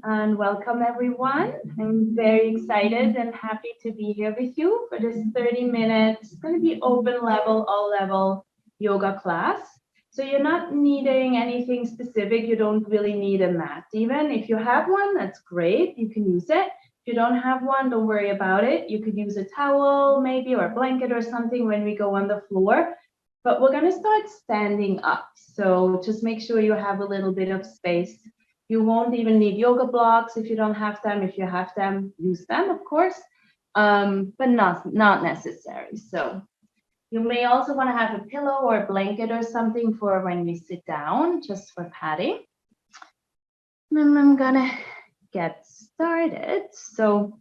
and welcome everyone. I'm very excited and happy to be here with you for this 30 minutes. It's going to be open level, all level yoga class. So you're not needing anything specific. You don't really need a mat even. If you have one, that's great. You can use it. If you don't have one, don't worry about it. You could use a towel maybe or a blanket or something when we go on the floor. But we're going to start standing up. So just make sure you have a little bit of space. You won't even need yoga blocks if you don't have them. If you have them, use them, of course, but not necessary. So you may also want to have a pillow or a blanket or something for when we sit down, just for padding. And I'm going to get started. So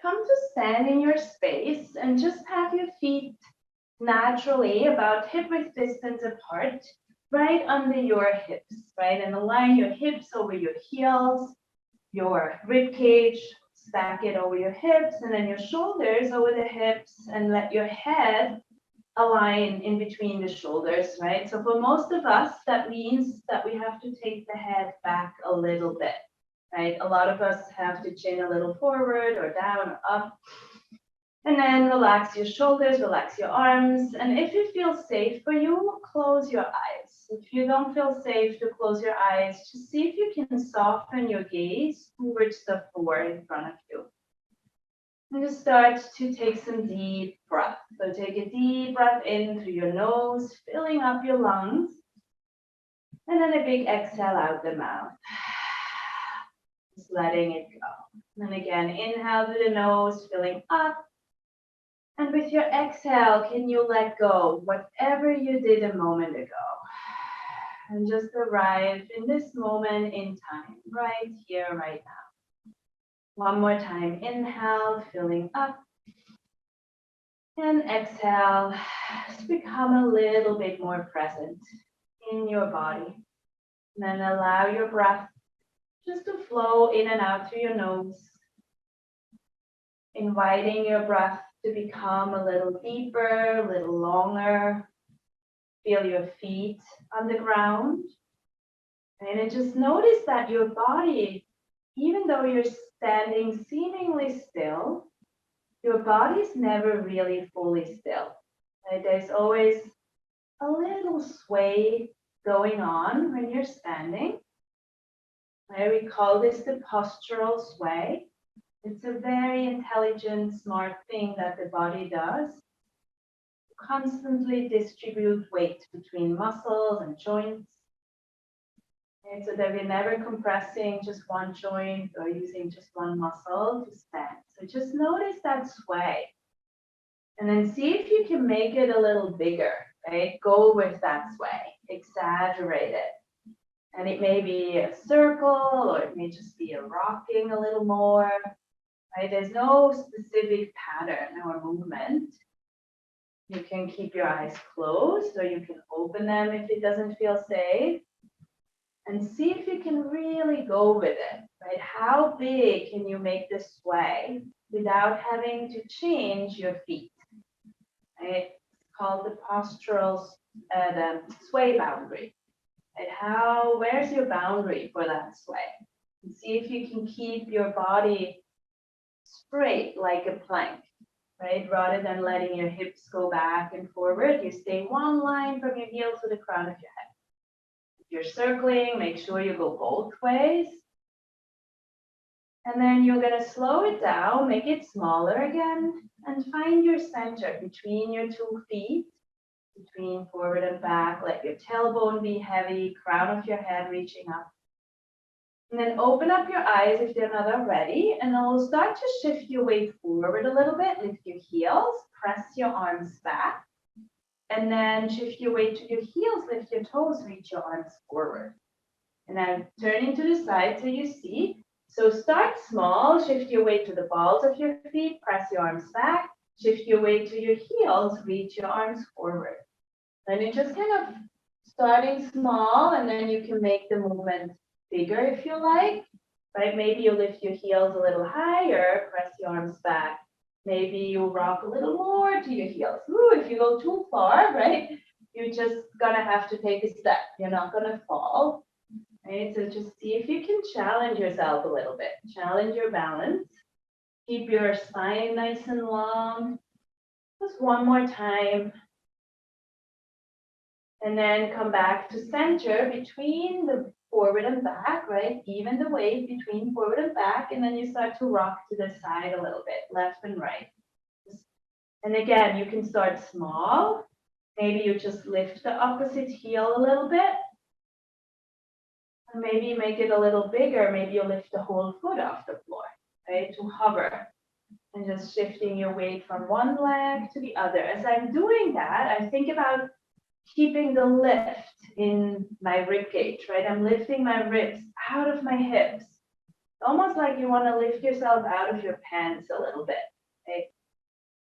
come to stand in your space and just have your feet naturally about hip-width distance apart, right under your hips, right? And align your hips over your heels, your rib cage, stack it over your hips, and then your shoulders over the hips, and let your head align in between the shoulders, right? So for most of us, that means that we have to take the head back a little bit, right? A lot of us have to chin a little forward or down or up. And then relax your shoulders, relax your arms. And if it feels safe for you, close your eyes. If you don't feel safe to close your eyes, just see if you can soften your gaze towards the floor in front of you. And just start to take some deep breath. So take a deep breath in through your nose, filling up your lungs. And then a big exhale out the mouth. Just letting it go. And again, inhale through the nose, filling up. And with your exhale, can you let go whatever you did a moment ago? And just arrive in this moment in time, right here, right now. One more time, inhale, filling up. And exhale, just become a little bit more present in your body. And then allow your breath just to flow in and out through your nose. Inviting your breath to become a little deeper, a little longer. Feel your feet on the ground. And then just notice that your body, even though you're standing seemingly still, your body's never really fully still. Right? There's always a little sway going on when you're standing. Right? We call this the postural sway. It's a very intelligent, smart thing that the body does. Constantly distribute weight between muscles and joints. And so that we're never compressing just one joint or using just one muscle to stand. So just notice that sway. And then see if you can make it a little bigger, right? Go with that sway, exaggerate it. And it may be a circle, or it may just be a rocking a little more. Right? There's no specific pattern or movement. You can keep your eyes closed or you can open them if it doesn't feel safe. And see if you can really go with it, right? How big can you make this sway without having to change your feet? Right? It's called the postural the sway boundary. Right? Where's your boundary for that sway? And see if you can keep your body straight like a plank, right? Rather than letting your hips go back and forward, you stay one line from your heel to the crown of your head. If you're circling, make sure you go both ways. And then you're going to slow it down, make it smaller again, and find your center between your two feet, between forward and back. Let your tailbone be heavy, crown of your head reaching up. And then open up your eyes if they're not already, and then we'll start to shift your weight forward a little bit. Lift your heels, press your arms back, and then shift your weight to your heels, lift your toes, reach your arms forward. And then turning to the side so you see. So start small, shift your weight to the balls of your feet, press your arms back, shift your weight to your heels, reach your arms forward. Then you're just kind of starting small, and then you can make the movement bigger if you like, right? Maybe you lift your heels a little higher, press your arms back. Maybe you rock a little more to your heels. Ooh, if you go too far, right, you're just gonna have to take a step. You're not gonna fall. right? So just see if you can challenge yourself a little bit. Challenge your balance. Keep your spine nice and long. Just one more time. And then come back to center between the forward and back, right? Even the weight between forward and back. And then you start to rock to the side a little bit, left and right. And again, you can start small. Maybe you just lift the opposite heel a little bit. And maybe make it a little bigger. Maybe you lift the whole foot off the floor, right? To hover. And just shifting your weight from one leg to the other. As I'm doing that, I think about keeping the lift in my rib cage, right? I'm lifting my ribs out of my hips. Almost like you want to lift yourself out of your pants a little bit, right?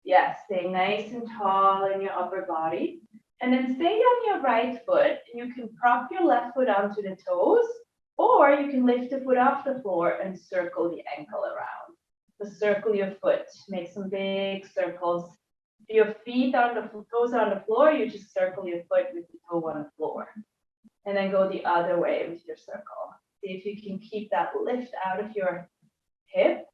Yeah, stay nice and tall in your upper body. And then stay on your right foot. You can prop your left foot onto the toes, or you can lift the foot off the floor and circle the ankle around. So circle your foot, make some big circles. Your feet on the toes on the floor, you just circle your foot with the toe on the floor. And then go the other way with your circle. See if you can keep that lift out of your hip.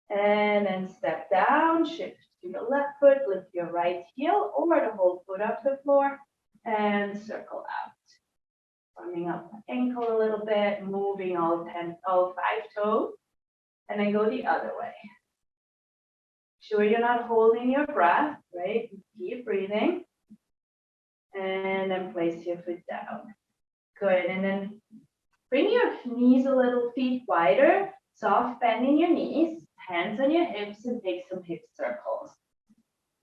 And then step down, shift to your left foot, lift your right heel or the whole foot off the floor and circle out. Warming up the ankle a little bit, moving all 5 toes. And then go the other way. Sure you're not holding your breath, right? Keep breathing. And then place your foot down. Good. And then bring your knees a little feet wider. Soft bend in your knees. Hands on your hips and take some hip circles.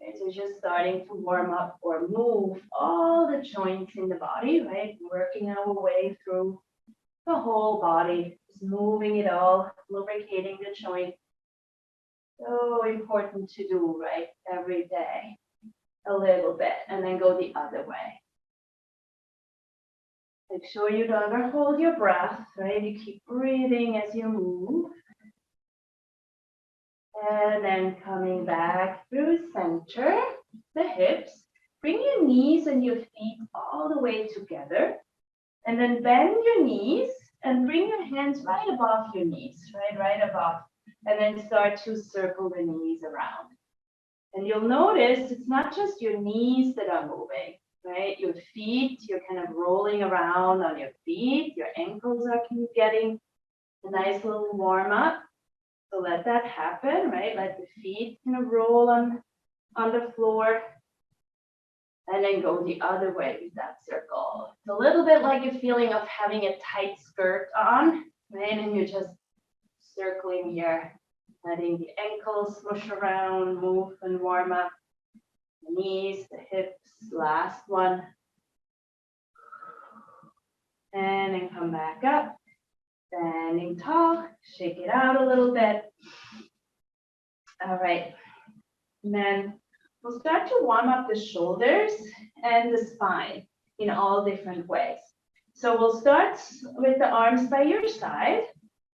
Okay, so just starting to warm up or move all the joints in the body, right? Working our way through the whole body. Just moving it all, lubricating the joint. So important to do, right? Every day, a little bit, and then go the other way. Make sure you don't ever hold your breath, right? You keep breathing as you move. And then coming back through center, the hips. Bring your knees and your feet all the way together. And then bend your knees and bring your hands right above your knees, right above. And then start to circle the knees around. And you'll notice it's not just your knees that are moving, right? Your feet, you're kind of rolling around on your feet. Your ankles are getting a nice little warm up. So let that happen, right? Let the feet kind of roll on the floor. And then go the other way with that circle. It's a little bit like a feeling of having a tight skirt on, right? And you're just circling here, letting the ankles swoosh around, move and warm up. The knees, the hips, last one. And then come back up. Standing tall, shake it out a little bit. All right. And then we'll start to warm up the shoulders and the spine in all different ways. So we'll start with the arms by your side,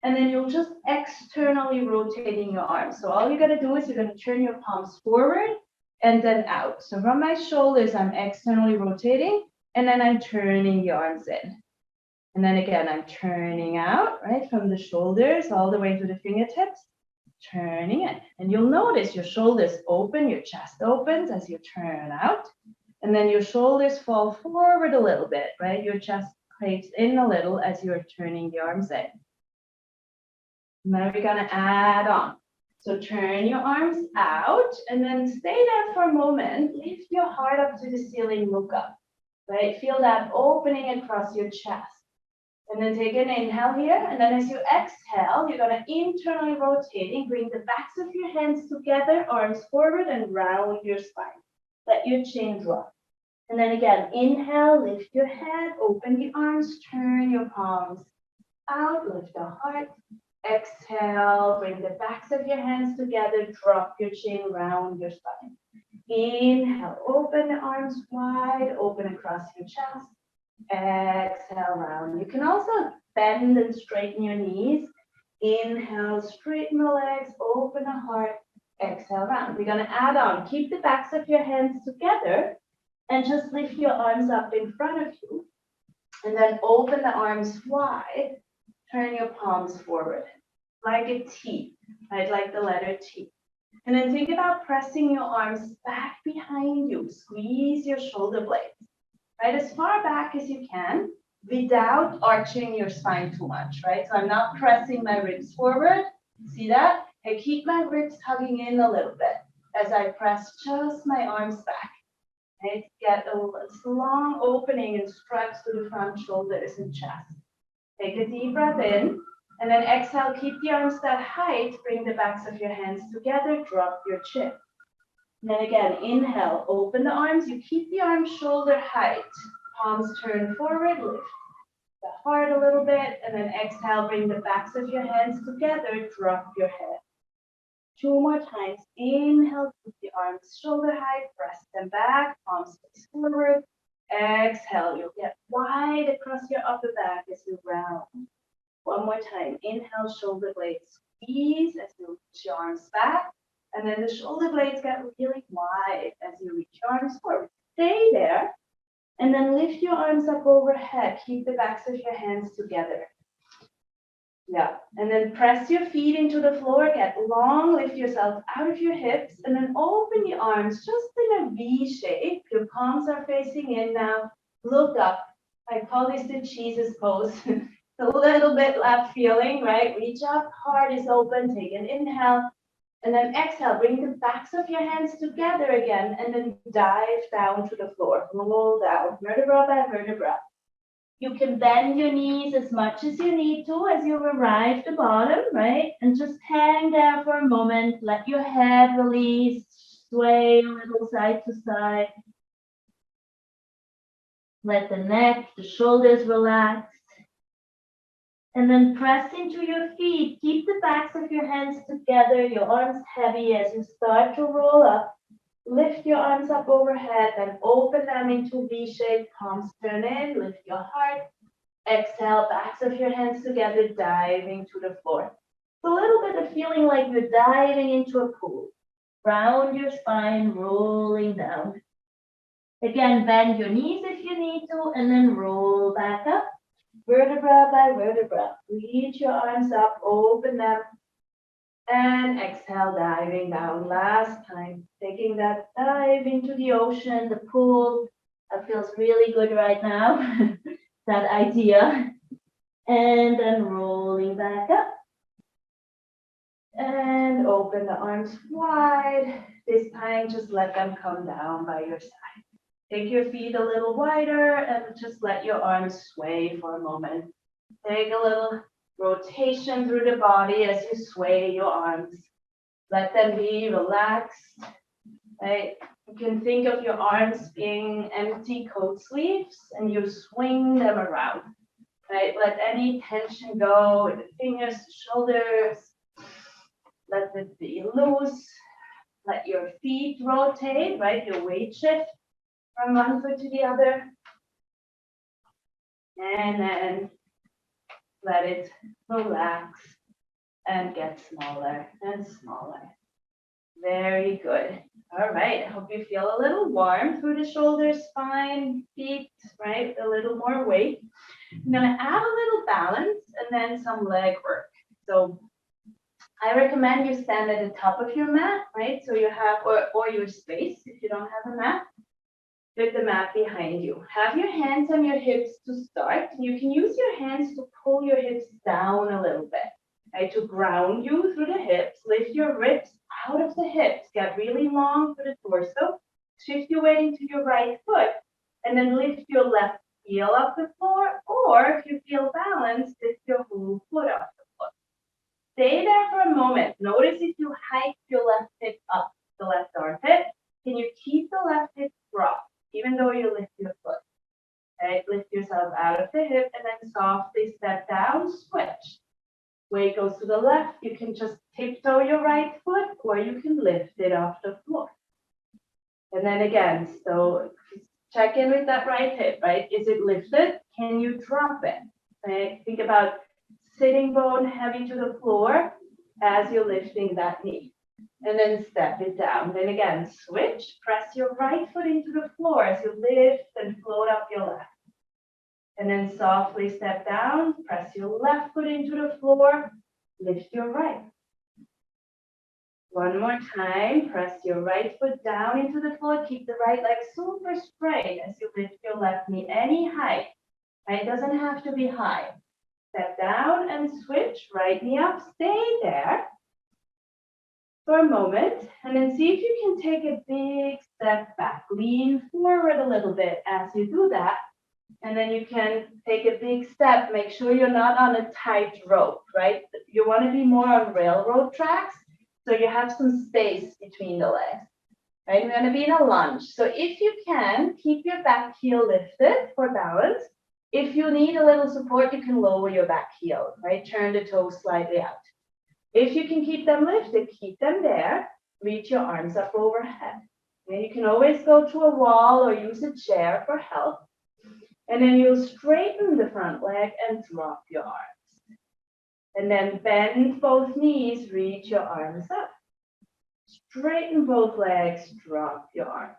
and then you'll just externally rotating your arms. So all you gotta do is you're gonna turn your palms forward and then out. So from my shoulders, I'm externally rotating, and then I'm turning the arms in. And then again, I'm turning out, right, from the shoulders all the way to the fingertips, turning it. And you'll notice your shoulders open, your chest opens as you turn out. And then your shoulders fall forward a little bit, right? Your chest creeps in a little as you're turning the arms in. Now we're gonna add on. So turn your arms out and then stay there for a moment. Lift your heart up to the ceiling, look up, right? Feel that opening across your chest. And then take an inhale here, and then as you exhale, you're gonna internally rotating, bring the backs of your hands together, arms forward and round your spine. Let your chin drop. And then again, inhale, lift your head, open the arms, turn your palms out, lift the heart. Exhale, bring the backs of your hands together, drop your chin, round your spine. Inhale, open the arms wide, open across your chest. Exhale, round. You can also bend and straighten your knees. Inhale, straighten the legs, open the heart. Exhale, round. We're going to add on. Keep the backs of your hands together and just lift your arms up in front of you. And then open the arms wide. Turn your palms forward, like a T, right? Like the letter T. And then think about pressing your arms back behind you. Squeeze your shoulder blades, right? As far back as you can without arching your spine too much, right? So I'm not pressing my ribs forward. See that? I keep my ribs hugging in a little bit as I press just my arms back. Right? Get a long opening and stretch to the front shoulders and chest. Take a deep breath in, and then exhale, keep the arms that height, bring the backs of your hands together, drop your chin. And then again, inhale, open the arms, you keep the arms shoulder height, palms turn forward, lift the heart a little bit, and then exhale, bring the backs of your hands together, drop your head. 2 more times, inhale, keep the arms shoulder height, press them back, palms face forward. Exhale, you'll get wide across your upper back as you round. 1 more time, inhale, shoulder blades squeeze as you reach your arms back. And then the shoulder blades get really wide as you reach your arms forward. Stay there. And then lift your arms up overhead. Keep the backs of your hands together. Yeah. And then press your feet into the floor. Get long. Lift yourself out of your hips. And then open your arms just in a V shape. Your palms are facing in now. Look up. I call this the Jesus pose. A little bit left feeling, right? Reach up. Heart is open. Take an inhale. And then exhale, bring the backs of your hands together again, and then dive down to the floor. Roll down, vertebra by vertebra. You can bend your knees as much as you need to as you arrive at the bottom, right? And just hang there for a moment. Let your head release, sway a little side to side. Let the neck, the shoulders relax. And then press into your feet. Keep the backs of your hands together, your arms heavy as you start to roll up. Lift your arms up overhead and open them into V shape. Palms turn in, lift your heart. Exhale, backs of your hands together, diving to the floor. It's a little bit of feeling like you're diving into a pool. Round your spine, rolling down. Again, bend your knees if you need to, and then roll back up. Vertebra by vertebra. Reach your arms up, open them, and exhale, diving down. Last time, taking that dive into the ocean, the pool. That feels really good right now, that idea. And then rolling back up. And open the arms wide. This time, just let them come down by your side. Take your feet a little wider and just let your arms sway for a moment. Take a little rotation through the body as you sway your arms. Let them be relaxed, right? You can think of your arms being empty coat sleeves and you swing them around, right? Let any tension go with the fingers, the shoulders. Let it be loose. Let your feet rotate, right? Your weight shift from one foot to the other. And then let it relax and get smaller and smaller. Very good. All right. I hope you feel a little warm through the shoulders, spine, feet, right? A little more weight. I'm going to add a little balance and then some leg work. So I recommend you stand at the top of your mat, right? So you have, or your space if you don't have a mat. With the mat behind you. Have your hands on your hips to start. You can use your hands to pull your hips down a little bit, right? To ground you through the hips. Lift your ribs out of the hips. Get really long for the torso. Shift your weight into your right foot. And then lift your left heel off the floor. Or if you feel balanced, lift your whole foot off the floor. Stay there for a moment. Notice if you hike your left hip up, the left armpit. Can you keep the left hip dropped? Even though you lift your foot, right? Lift yourself out of the hip and then softly step down, switch. Weight goes to the left. You can just tiptoe your right foot or you can lift it off the floor. And then again, so check in with that right hip, right? Is it lifted? Can you drop it? Right? Think about sitting bone heavy to the floor as you're lifting that knee. And then step it down. Then again, switch. Press your right foot into the floor as you lift and float up your left. And then softly step down, press your left foot into the floor, lift your right. One more time, press your right foot down into the floor, keep the right leg super straight as you lift your left knee any height. It doesn't have to be high. Step down and switch, right knee up, stay there for a moment, and then see if you can take a big step back. Lean forward a little bit as you do that, and then you can take a big step. Make sure you're not on a tight rope, right? You want to be more on railroad tracks, so you have some space between the legs, right? We're going to be in a lunge. So if you can, keep your back heel lifted for balance. If you need a little support, you can lower your back heel, right? Turn the toes slightly out. If you can keep them lifted, keep them there. Reach your arms up overhead. And you can always go to a wall or use a chair for help. And then you'll straighten the front leg and drop your arms. And then bend both knees, reach your arms up. Straighten both legs, drop your arms.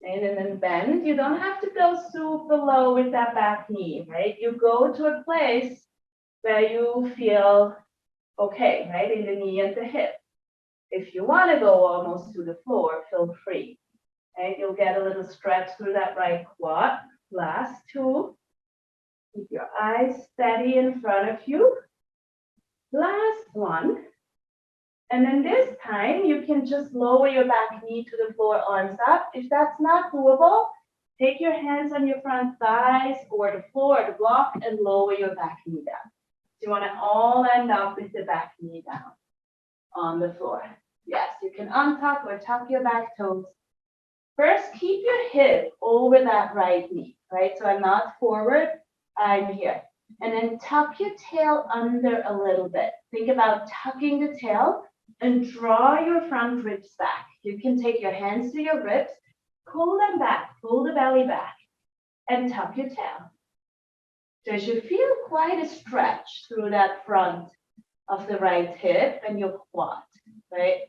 And then bend. You don't have to go super low with that back knee, right? You go to a place where you feel okay, right? In the knee and the hip. If you want to go almost to the floor, feel free. And you'll get a little stretch through that right quad. Last two. Keep your eyes steady in front of you. Last one. And then this time, you can just lower your back knee to the floor, arms up. If that's not doable, take your hands on your front thighs or the floor, the block, and lower your back knee down. So you want to all end up with the back knee down on the floor. Yes, you can untuck or tuck your back toes. First, keep your hip over that right knee, right? So I'm not forward, I'm here. And then tuck your tail under a little bit. Think about tucking the tail and draw your front ribs back. You can take your hands to your ribs, pull them back, pull the belly back, and tuck your tail. So you should feel quite a stretch through that front of the right hip and your quad, right?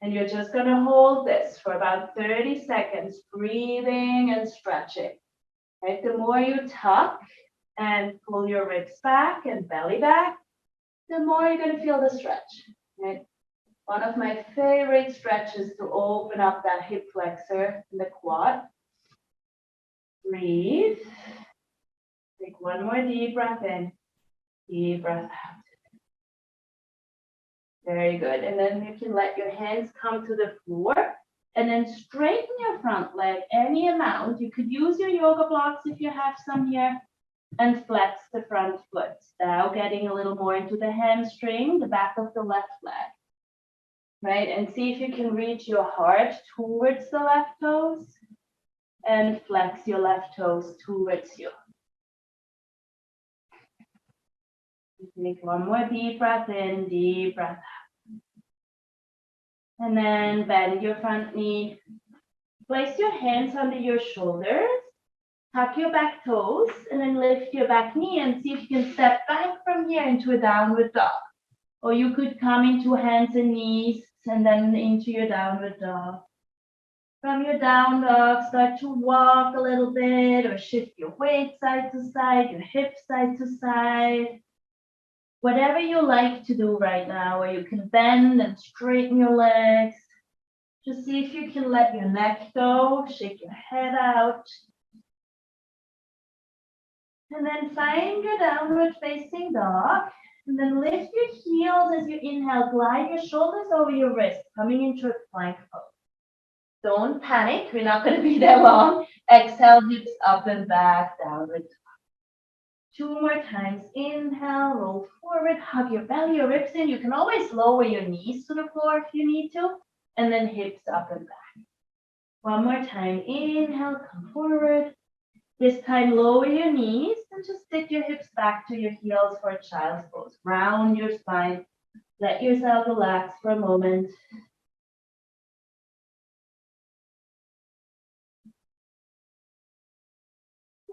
And you're just gonna hold this for about 30 seconds, breathing and stretching, right? The more you tuck and pull your ribs back and belly back, the more you're gonna feel the stretch, right? One of my favorite stretches to open up that hip flexor and the quad. Breathe. Take one more deep breath in, deep breath out. Very good. And then you can let your hands come to the floor and then straighten your front leg any amount. You could use your yoga blocks if you have some here and flex the front foot. Now getting a little more into the hamstring, the back of the left leg. Right, and see if you can reach your heart towards the left toes and flex your left toes towards you. Take one more deep breath in, deep breath out. And then bend your front knee. Place your hands under your shoulders, tuck your back toes, and then lift your back knee and see if you can step back from here into a downward dog. Or you could come into hands and knees and then into your downward dog. From your down dog, start to walk a little bit or shift your weight side to side, your hips side to side. Whatever you like to do right now, or you can bend and straighten your legs. Just see if you can let your neck go, shake your head out. And then find your downward facing dog. And then lift your heels as you inhale, glide your shoulders over your wrist, coming into a plank pose. Don't panic, we're not going to be there long. Exhale, hips up and back, downward dog. Two more times, inhale, roll forward, hug your belly, your ribs in. You can always lower your knees to the floor if you need to, and then hips up and back. One more time, inhale, come forward. This time, lower your knees and just stick your hips back to your heels for a child's pose. Round your spine. Let yourself relax for a moment.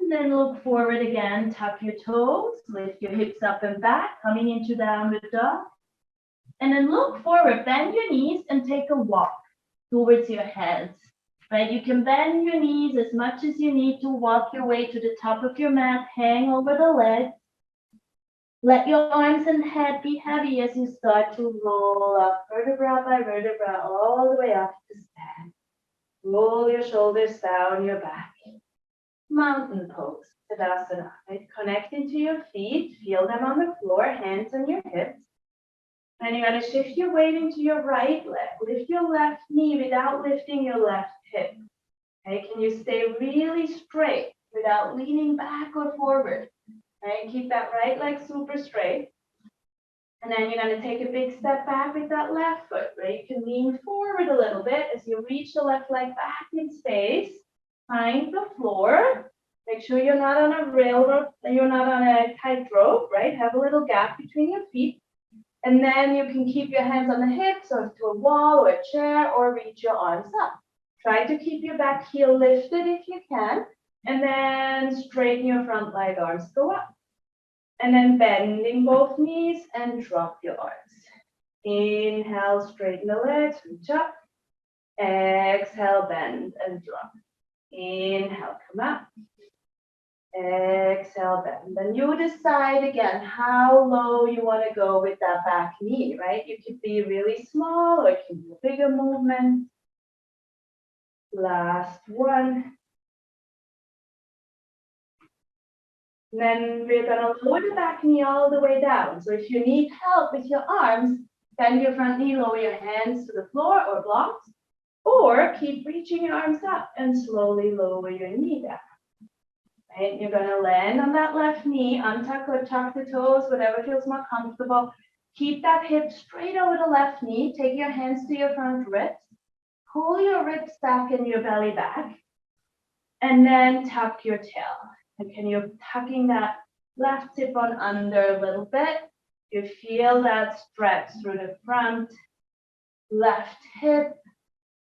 And then look forward again. Tuck your toes. Lift your hips up and back, coming into downward dog. And then look forward. Bend your knees and take a walk towards your hands. right? You can bend your knees as much as you need to, walk your way to the top of your mat, hang over the legs. Let your arms and head be heavy as you start to roll up vertebra by vertebra all the way up to stand. Roll your shoulders down your back. Mountain pose, Tadasana, right? Connect into your feet, feel them on the floor, hands on your hips. And you're going to shift your weight into your right leg. Lift your left knee without lifting your left hip. Okay, can you stay really straight without leaning back or forward? Right, keep that right leg super straight. And then you're going to take a big step back with that left foot, right? You can lean forward a little bit as you reach the left leg back in space. Find the floor. Make sure you're not on a railroad, you're not on a tightrope, right? Have a little gap between your feet. And then you can keep your hands on the hips or to a wall or a chair or reach your arms up. Try to keep your back heel lifted if you can. And then straighten your front leg, arms go up. And then bending both knees and drop your arms. Inhale, straighten the legs, reach up. Exhale, bend and drop. Inhale, come up. Exhale, bend. Then you decide again how low you want to go with that back knee, right? You could be really small or you can do a bigger movement. Last one. And then we're going to lower the back knee all the way down. So if you need help with your arms, bend your front knee, lower your hands to the floor or blocks, or keep reaching your arms up and slowly lower your knee down. Right? You're going to land on that left knee, untuck or tuck the toes, whatever feels more comfortable. Keep that hip straight over the left knee. Take your hands to your front ribs. Pull your ribs back and your belly back. And then tuck your tail. And you're tucking that left hip on under a little bit. You feel that stretch through the front, left hip,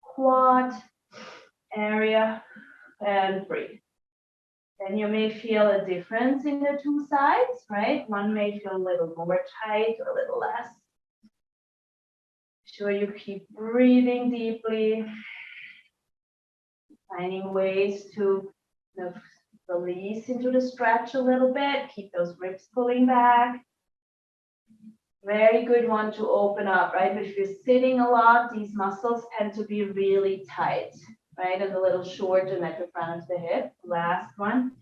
quad area, and breathe. Then you may feel a difference in the two sides, right? One may feel a little more tight or a little less. Sure you keep breathing deeply, finding ways to release into the stretch a little bit. Keep those ribs pulling back. Very good one to open up, right? If you're sitting a lot, these muscles tend to be really tight, right? And a little shortened at the front of the hip. Last one.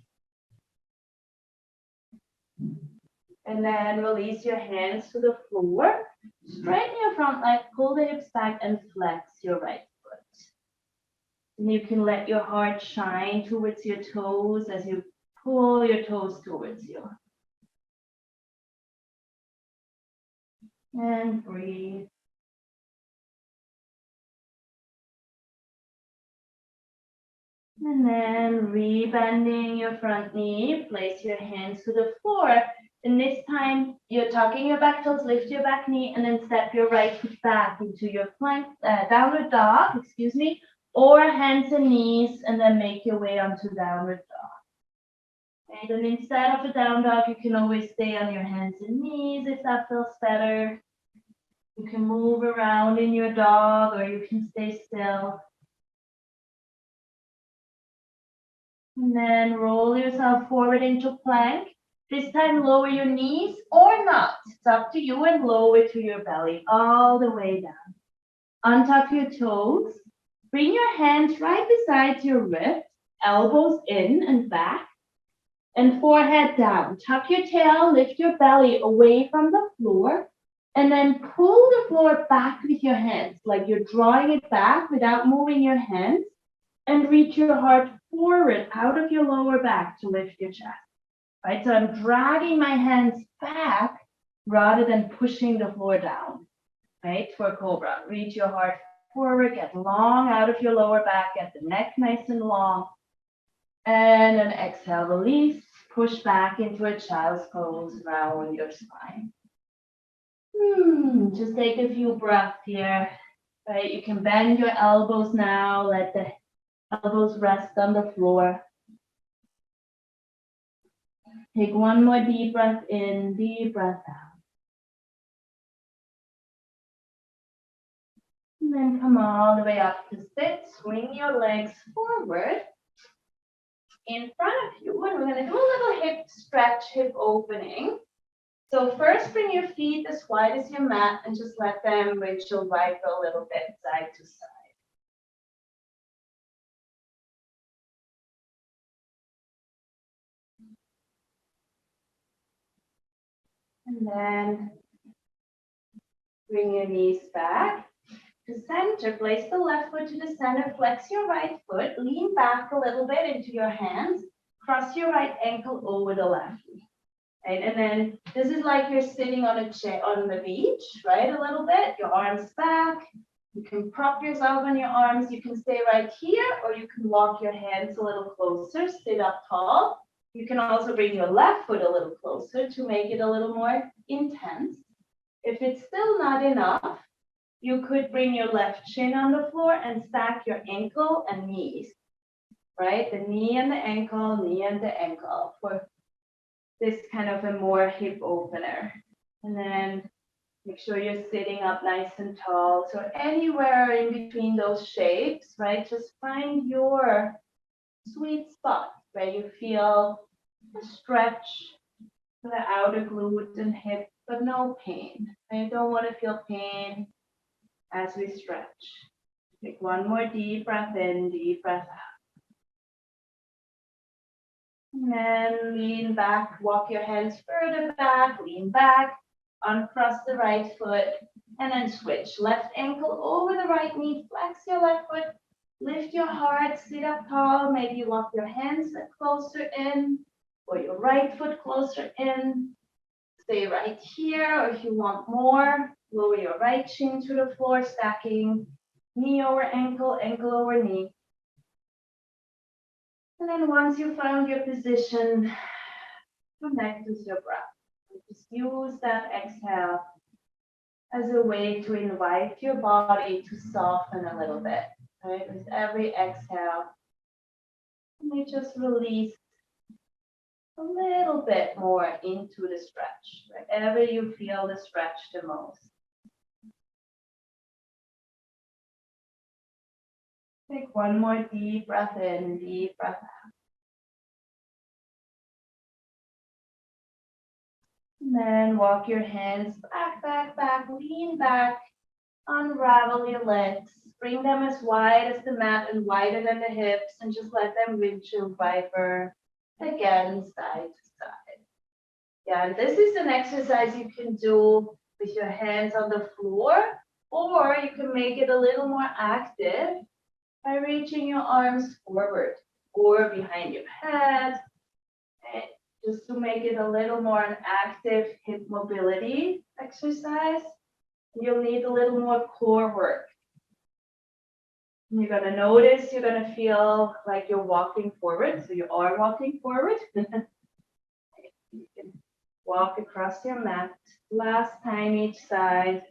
And then release your hands to the floor. Straighten your front leg, pull the hips back, and flex your right foot. And you can let your heart shine towards your toes as you pull your toes towards you. And breathe. And then rebending your front knee, place your hands to the floor. And this time you're tucking your back toes, lift your back knee, and then step your right foot back into your plank, downward dog, or hands and knees, and then make your way onto downward dog. And then instead of a down dog, you can always stay on your hands and knees if that feels better. You can move around in your dog, or you can stay still. And then roll yourself forward into plank. This time lower your knees or not. It's up to you, and lower to your belly all the way down. Untuck your toes. Bring your hands right beside your wrist, elbows in and back, and forehead down. Tuck your tail, lift your belly away from the floor, and then pull the floor back with your hands, like you're drawing it back without moving your hands, and reach your heart forward out of your lower back to lift your chest. Right, so I'm dragging my hands back rather than pushing the floor down. Right, for Cobra. Reach your heart forward, get long out of your lower back, get the neck nice and long. And then exhale, release, push back into a child's pose, round your spine. Just take a few breaths here. Right, you can bend your elbows now, let the elbows rest on the floor. Take one more deep breath in, deep breath out. And then come all the way up to sit. Swing your legs forward in front of you. And we're going to do a little hip stretch, hip opening. So first bring your feet as wide as your mat and just let them windshield wiper a little bit side to side. And then bring your knees back to center. Place the left foot to the center. Flex your right foot. Lean back a little bit into your hands. Cross your right ankle over the left knee. Right? And then this is like you're sitting on a chair on the beach, right? A little bit. Your arms back. You can prop yourself on your arms. You can stay right here, or you can walk your hands a little closer. Sit up tall. You can also bring your left foot a little closer to make it a little more intense. If it's still not enough, you could bring your left shin on the floor and stack your ankle and knees, right? The knee and the ankle for this kind of a more hip opener. And then make sure you're sitting up nice and tall. So anywhere in between those shapes, right? Just find your sweet spot where you feel a stretch to the outer glute and hip, but no pain. I don't want to feel pain as we stretch. Take one more deep breath in, deep breath out. And then lean back, walk your hands further back, lean back, uncross the right foot, and then switch. Left ankle over the right knee, flex your left foot, lift your heart, sit up tall, maybe walk your hands closer in, or your right foot closer in. Stay right here, or if you want more, lower your right shin to the floor, stacking knee over ankle, ankle over knee. And then once you found your position, connect with your breath. Just use that exhale as a way to invite your body to soften a little bit, right? With every exhale, you just release a little bit more into the stretch, wherever you feel the stretch the most. Take one more deep breath in, deep breath out. And then walk your hands back, back, back, lean back, unravel your legs, bring them as wide as the mat and wider than the hips, and just let them windshield wiper again, side to side. Yeah, and this is an exercise you can do with your hands on the floor, or you can make it a little more active by reaching your arms forward or behind your head, just to make it a little more an active hip mobility exercise. You'll need a little more core work. You're going to notice, you're going to feel like you're walking forward. So you are walking forward. You can walk across your mat. Last time each side.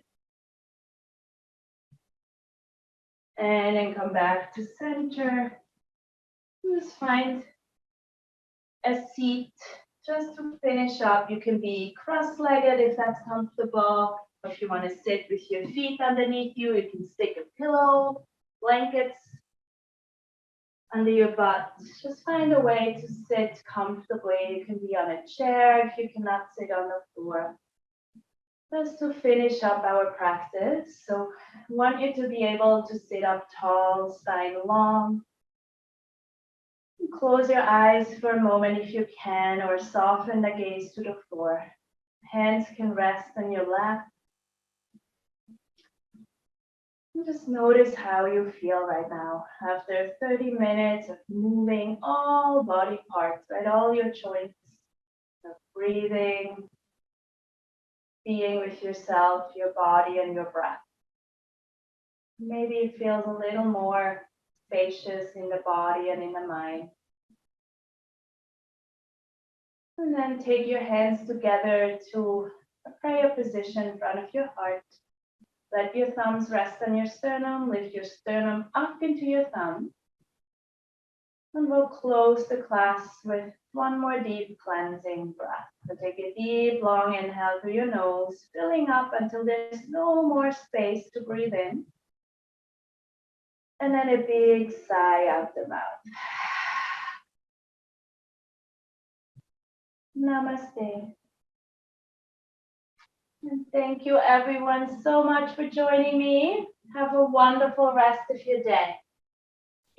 And then come back to center. Just find a seat just to finish up. You can be cross-legged if that's comfortable. If you want to sit with your feet underneath you, you can stick a pillow, blankets under your butt. Just find a way to sit comfortably. You can be on a chair if you cannot sit on the floor. Just to finish up our practice. So I want you to be able to sit up tall, spine long. Close your eyes for a moment if you can, or soften the gaze to the floor. Hands can rest on your lap. And just notice how you feel right now after 30 minutes of moving all body parts, right? All your joints, of breathing, being with yourself, your body, and your breath. Maybe it feels a little more spacious in the body and in the mind. And then take your hands together to a prayer position in front of your heart. Let your thumbs rest on your sternum. Lift your sternum up into your thumb. And we'll close the class with one more deep cleansing breath. So take a deep, long inhale through your nose, filling up until there's no more space to breathe in. And then a big sigh out the mouth. Namaste. And thank you everyone so much for joining me. Have a wonderful rest of your day.